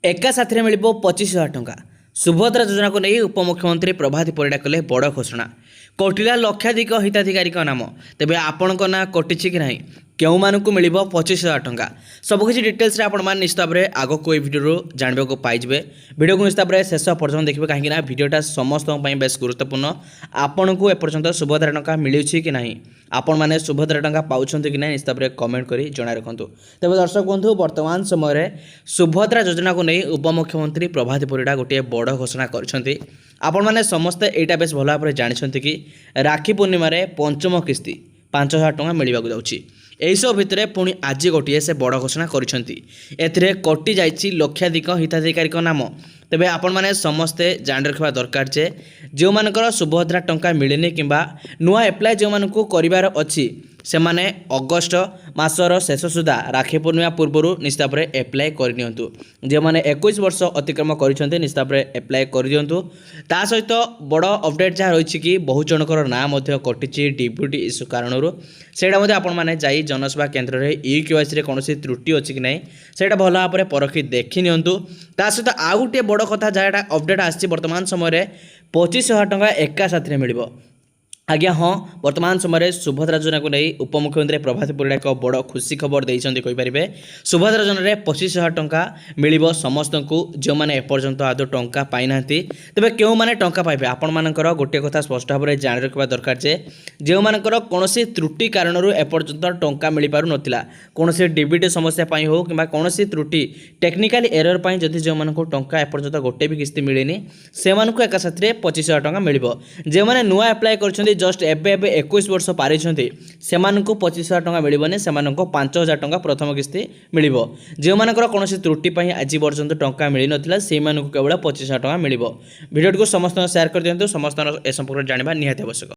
एका साथी मिल 25,000 टंका सुभद्रा योजना को नहीं उपमुख्यमंत्री प्रभाती परिडा कले बड़ घोषणा कटिला लक्षाधिक हिताधिकारी नाम तेबे आपण ना कटिछि कि नहीं क्यों मानक मिल 25,000 टंका सबकि डिटेल्स आपण निश्चित भाव में आग को भिडियो जानवा को पाइबे भिडियो को निश्चित भाव शेष पर्यटन देखिए कहीं भिडियोटा समस्त बेस गुरुत्वपूर्ण आपण को एपर्यंत सुभद्रा टंका मिलूँ कि नहीं आपण मैंने सुभद्रा टंका पाँच कि नहीं निश्चित भाव कमेंट कर जना रखुँ तेज दर्शक बंधु वर्तमान समय सुभद्रा योजना को नहीं उपमुख्यमंत्री प्रभाती परिडा गोटे बड़ घोषणा कर आपण मैंने समस्ते यहाँ बेस भल भाव में जानते कि राखी पूर्णिम पंचम किस्ती 5,000 टंका मिलवाक जाऊँगी सब भितर पुणी आज गोटे से बड़ घोषणा कर कटि जाइए लक्षाधिक हिताधिकारी नाम तेबे आपण मैंने समस्ते जान रखा दरकार जे जो मानकर सुभद्रा टंका मिलनी कि नुआ एप्लाय जो मानक कर अच्छी से माने अगस्ट मासर शेष सुधा राखी पूर्णिमा पूर्व निश्चित भाव में एप्लाय करनी जो मैंने 21 वर्ष अतिक्रम कर निश्चित भाव में एप्लाय कर दिंतु ता सहित बड़ अपडेट जहाँ रही कि बहुत जनकर नाम कटि डिप्यूटी इश्यू कारण से आपने जाई जनसेवा केन्द्र में UKYC कौन त्रुटि अच्छी कि नहीं से भल भाव में परखी देखी निंतु ता सहित आउ गोटे बड़ कथा जहाँ अपडेट आसी वर्तमान समय 25,000 टंका एका साथी मिल आज्ञा हाँ वर्तमान समय सुभद्रा योजना को नहीं उपमुख्यमंत्री प्रभाती परिडा एक बड़ खुशी खबर देपारे सुभद्रा योजना में 25,000 टंका मिल समस्त को जो मैंने एपर्यंत आदौ टंका पाई ना तेज क्यों मैंने टंका पाइबे आपण मानकर गोटे कथा स्पष्ट भाव में जान रखा दरकार जे जो मानकर कौन त्रुटि कारण एपर्यंत टंका मिल पार नाला कौन डीबीटी समस्या हो कि कौन त्रुटि टेक्निकाल एरर पर जदि जो मानक टंका एपर्यंत गोटे भी किस्ती मिलनी से एक साथ 25,000 टंका मिल जो मैंने नुआ एप्लाय कर जस्ट एबे 21 वर्ष पारी से 25,000 टंका मिलने से 5,000 टंका प्रथम किस्ती मिल जो मानकर कौन त्रुटि आज पर्यंत टंका मिल नाला से केवल 25,000 टंका मिल भिडियो को समस्त शेयर कर दिखाँ समस्त ए संपर्क में जानवा निहाती आवश्यक।